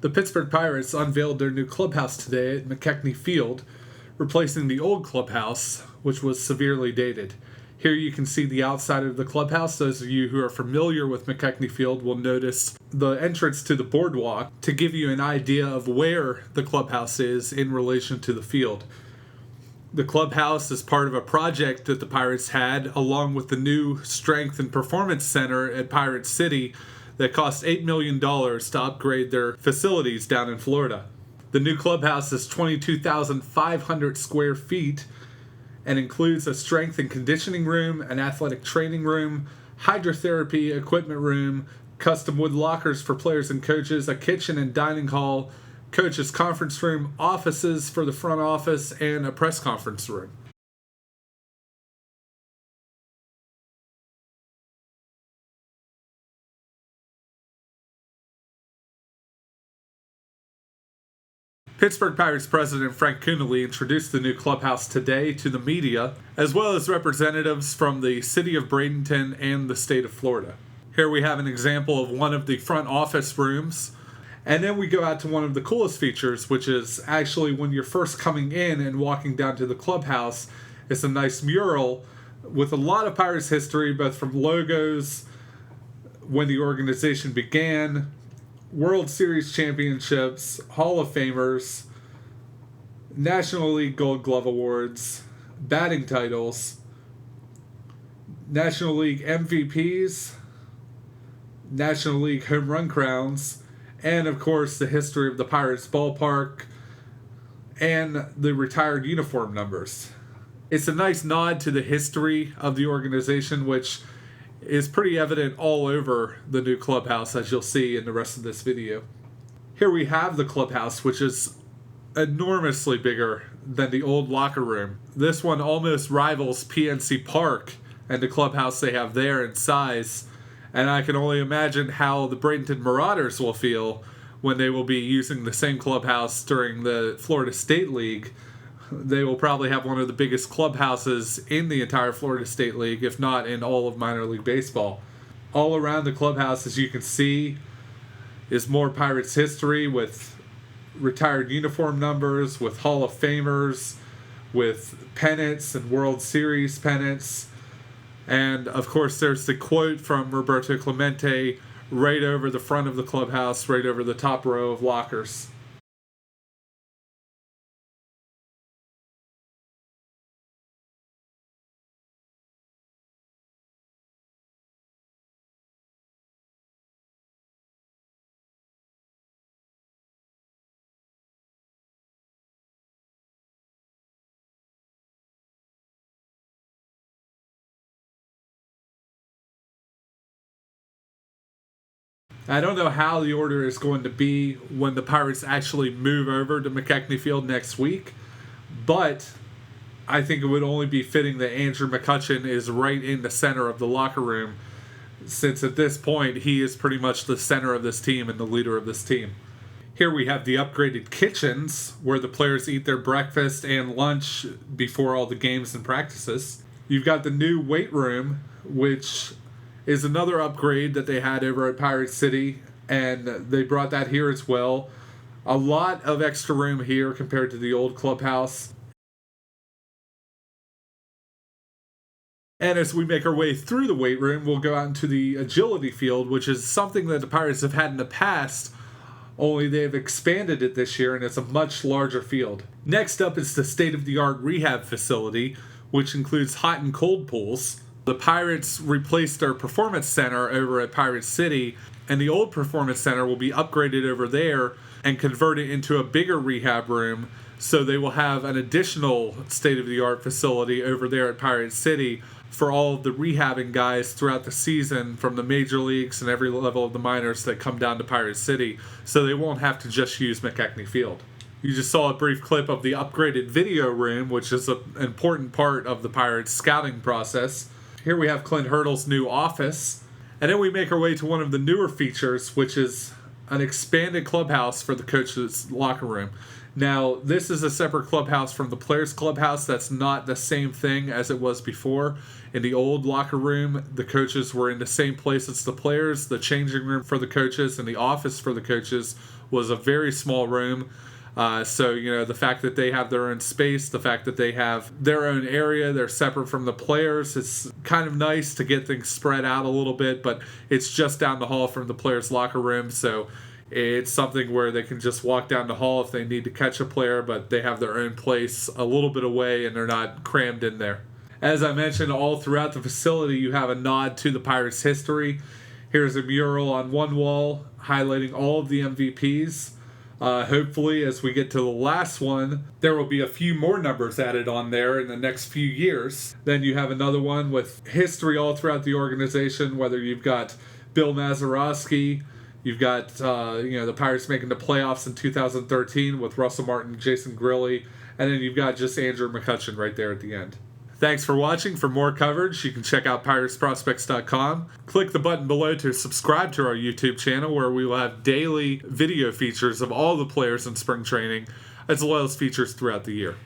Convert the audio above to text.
The Pittsburgh Pirates unveiled their new clubhouse today at McKechnie Field, replacing the old clubhouse, which was severely dated. Here you can see the outside of the clubhouse. Those of you who are familiar with McKechnie Field will notice the entrance to the boardwalk to give you an idea of where the clubhouse is in relation to the field. The clubhouse is part of a project that the Pirates had, along with the new Strength and Performance Center at Pirate City that cost $8 million to upgrade their facilities down in Florida. The new clubhouse is 22,500 square feet and includes a strength and conditioning room, an athletic training room, hydrotherapy equipment room, custom wood lockers for players and coaches, a kitchen and dining hall, coaches' conference room, offices for the front office, and a press conference room. Pittsburgh Pirates president Frank Coonelly introduced the new clubhouse today to the media, as well as representatives from the city of Bradenton and the state of Florida. Here we have an example of one of the front office rooms, and then we go out to one of the coolest features, which is actually when you're first coming in and walking down to the clubhouse. It's a nice mural with a lot of Pirates history, both from logos, when the organization began, World Series championships, Hall of Famers, National League Gold Glove Awards, batting titles, National League MVPs, National League home run crowns, and of course the history of the Pirates ballpark and the retired uniform numbers. It's a nice nod to the history of the organization, which is pretty evident all over the new clubhouse, as you'll see in the rest of this video. Here we have the clubhouse, which is enormously bigger than the old locker room. This one almost rivals PNC Park and the clubhouse they have there in size, and I can only imagine how the Bradenton Marauders will feel when they will be using the same clubhouse during the Florida State League. They will probably have one of the biggest clubhouses in the entire Florida State League, if not in all of minor league baseball. All around the clubhouse, as you can see, is more Pirates history with retired uniform numbers, with Hall of Famers, with pennants and World Series pennants. And, of course, there's the quote from Roberto Clemente right over the front of the clubhouse, right over the top row of lockers. I don't know how the order is going to be when the Pirates actually move over to McKechnie Field next week, but I think it would only be fitting that Andrew McCutchen is right in the center of the locker room, since at this point he is pretty much the center of this team and the leader of this team. Here we have the upgraded kitchens where the players eat their breakfast and lunch before all the games and practices. You've got the new weight room, which is another upgrade that they had over at Pirate City, and they brought that here as well. A lot of extra room here compared to the old clubhouse. And as we make our way through the weight room, we'll go out into the agility field, which is something that the Pirates have had in the past, only they've expanded it this year, and it's a much larger field. Next up is the state-of-the-art rehab facility, which includes hot and cold pools. The Pirates replaced their performance center over at Pirate City, and the old performance center will be upgraded over there and converted into a bigger rehab room, so they will have an additional state-of-the-art facility over there at Pirate City for all of the rehabbing guys throughout the season from the major leagues and every level of the minors that come down to Pirate City, so they won't have to just use McKechnie Field. You just saw a brief clip of the upgraded video room, which is an important part of the Pirates' scouting process. Here we have Clint Hurdle's new office. And then we make our way to one of the newer features, which is an expanded clubhouse for the coach's locker room. Now, this is a separate clubhouse from the players' clubhouse. That's not the same thing as it was before. In the old locker room, the coaches were in the same place as the players. The changing room for the coaches and the office for the coaches was a very small room. So, the fact that they have their own space, the fact that they have their own area, they're separate from the players, it's kind of nice to get things spread out a little bit, but it's just down the hall from the players' locker room, so it's something where they can just walk down the hall if they need to catch a player, but they have their own place a little bit away and they're not crammed in there. As I mentioned, all throughout the facility, you have a nod to the Pirates' history. Here's a mural on one wall highlighting all of the MVPs. Hopefully, as we get to the last one, there will be a few more numbers added on there in the next few years. Then you have another one with history all throughout the organization, whether you've got Bill Mazeroski, you've got the Pirates making the playoffs in 2013 with Russell Martin, Jason Grilli, and then you've got just Andrew McKechnie right there at the end. Thanks for watching. For more coverage, you can check out PiratesProspects.com. Click the button below to subscribe to our YouTube channel, where we will have daily video features of all the players in spring training, as well as features throughout the year.